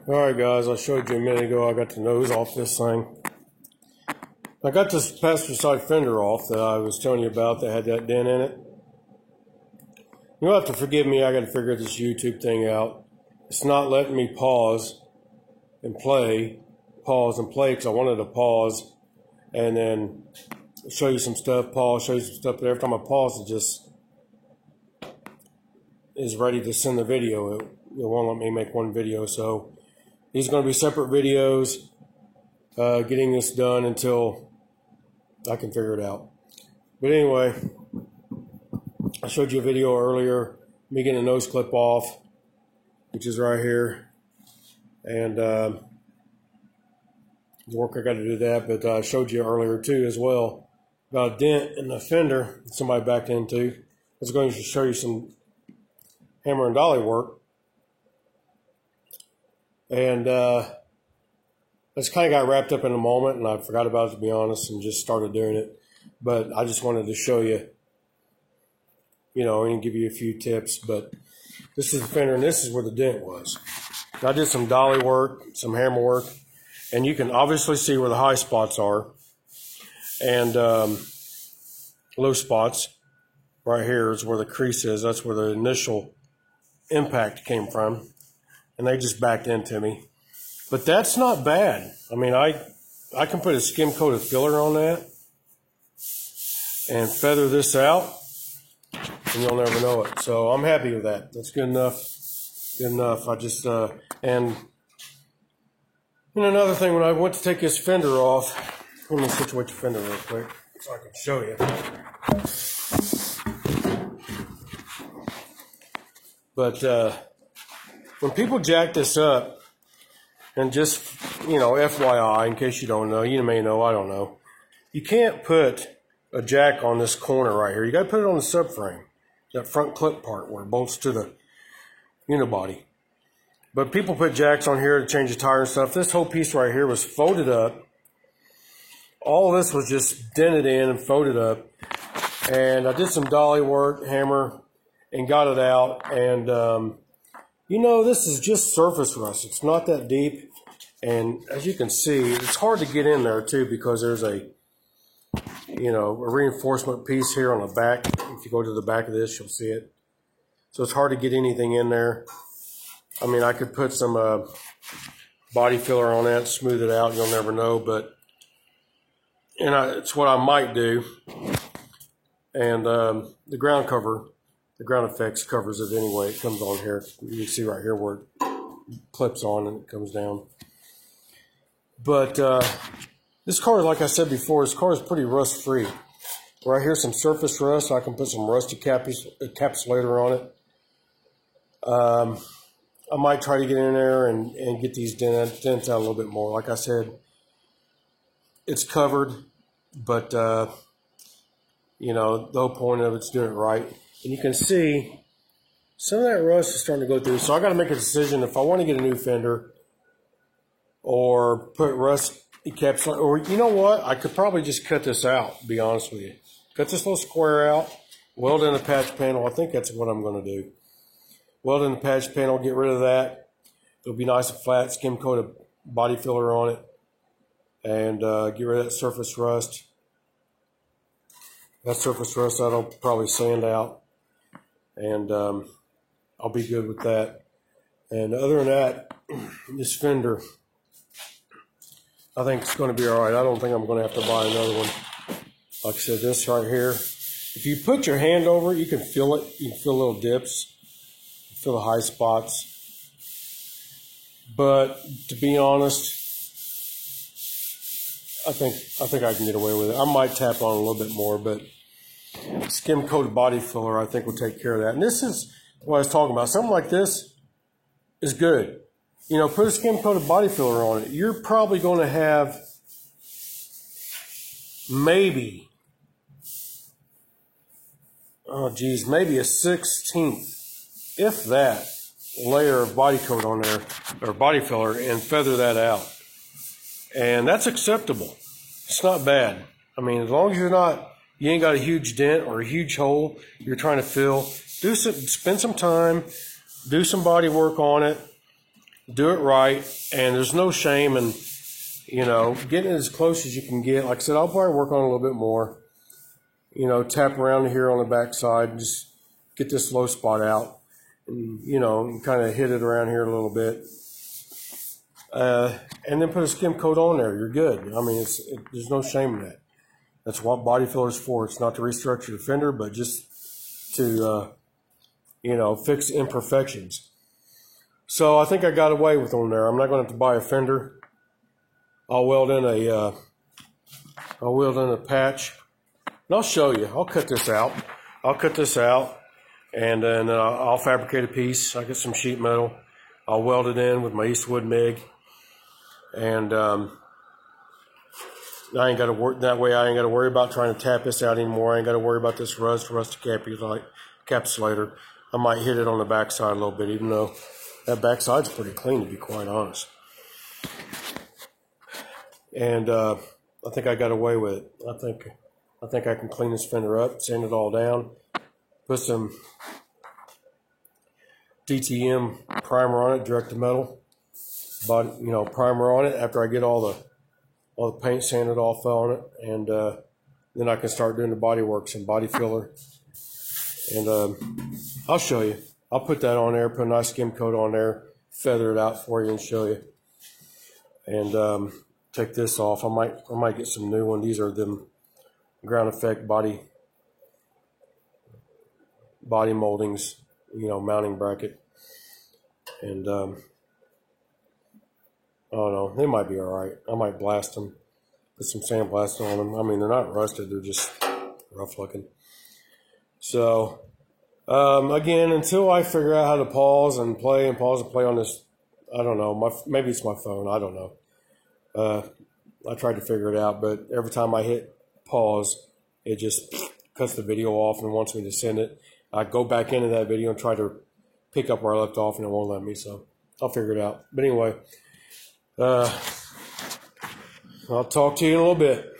Alright guys, I showed you a minute ago I got the nose off this thing. I got this passenger side fender off that I was telling you about that had that dent in it. You'll have to forgive me, I got to figure this YouTube thing out. It's not letting me pause and play because I wanted to pause and then show you some stuff, pause, show you some stuff, but every time I pause it just is ready to send the video. It won't let me make one video, so these are going to be separate videos, getting this done until I can figure it out. But anyway, I showed you a video earlier, me getting a nose clip off, which is right here. And the work I got to do that, but I showed you earlier too as well about a dent in the fender that somebody backed into. I was going to show you some hammer and dolly work. And I just kind of got wrapped up in the moment, and I forgot about it, to be honest, and just started doing it. But I just wanted to show you, and give you a few tips. But this is the fender, and this is where the dent was. I did some dolly work, some hammer work, and you can obviously see where the high spots are, and low spots. Right here is where the crease is. That's where the initial impact came from. And they just backed into me. But that's not bad. I mean, I can put a skim coated filler on that and feather this out, and you'll never know it. So I'm happy with that. That's good enough. Good enough. I just, and another thing, when I went to take this fender off, let me situate the fender real quick so I can show you. But, when people jack this up, and just, FYI, in case you don't know, you may know, I don't know, you can't put a jack on this corner right here. You got to put it on the subframe, that front clip part where it bolts to the unibody. But people put jacks on here to change the tire and stuff. This whole piece right here was folded up. All this was just dented in and folded up. And I did some dolly work, hammer, and got it out. And, this is just surface rust. It's not that deep. And as you can see, it's hard to get in there too because there's a reinforcement piece here on the back. If you go to the back of this, you'll see it. So it's hard to get anything in there. I mean, I could put some body filler on that, smooth it out. You'll never know, but it's what I might do. And the ground cover. The ground effects covers it anyway. It comes on here. You can see right here where it clips on and it comes down. But this car, like I said before, this car is pretty rust-free. Right here, some surface rust. I can put some rusty encapsulator on it. I might try to get in there and get these dents out a little bit more. Like I said, it's covered, but the whole point of it's doing it right. And you can see some of that rust is starting to go through. So I got to make a decision if I want to get a new fender or put rust encapsulator. Or you know what? I could probably just cut this out, to be honest with you. Cut this little square out, weld in the patch panel. I think that's what I'm going to do. Weld in the patch panel, get rid of that. It'll be nice and flat, skim coat a body filler on it, and get rid of that surface rust. That surface rust that'll probably sand out. And I'll be good with that. And other than that, this fender, I think it's going to be all right. I don't think I'm going to have to buy another one. Like I said, this right here, if you put your hand over it, you can feel it. You can feel little dips, feel the high spots. But to be honest, I think I can get away with it. I might tap on a little bit more, but skim coated body filler I think will take care of that. And this is what I was talking about. Something like this is good. Put a skim coated body filler on it. You're probably going to have maybe a 1/16th, if that, layer of body coat on there, or body filler, and feather that out. And that's acceptable. It's not bad. I mean, as long as you ain't got a huge dent or a huge hole you're trying to fill, spend some time, do some body work on it, do it right, and there's no shame in, you know, getting as close as you can get. Like I said, I'll probably work on it a little bit more. You know, tap around here on the back side, just get this low spot out, and, you know, kind of hit it around here a little bit. And then put a skim coat on there. You're good. I mean, there's no shame in that. That's what body filler is for. It's not to restructure the fender, but just to, you know, fix imperfections. So I think I got away with on there. I'm not going to have to buy a fender. I'll weld in a patch. And I'll show you. I'll cut this out. And then I'll fabricate a piece. I'll get some sheet metal. I'll weld it in with my Eastwood MIG. And I ain't got to work that way. I ain't got to worry about trying to tap this out anymore. I ain't got to worry about this rust encapsulator. I might hit it on the backside a little bit, even though that backside's pretty clean, to be quite honest. And I think I got away with it. I think I can clean this fender up, sand it all down, put some DTM primer on it, direct to metal, body, you know, primer on it after I get all the paint sanded off on it, and then I can start doing the body works and body filler. And I'll show you. I'll put that on there, put a nice skim coat on there, feather it out for you and show you. And take this off. I might get some new one. These are them ground effect body moldings, you know, mounting bracket. And I don't know, they might be all right. I might blast them, put some sandblast on them. I mean, they're not rusted, they're just rough looking. So again, until I figure out how to pause and play on this, I don't know, maybe it's my phone, I don't know. I tried to figure it out, but every time I hit pause, it just cuts the video off and wants me to send it. I go back into that video and try to pick up where I left off, and it won't let me, so I'll figure it out. But anyway, I'll talk to you in a little bit.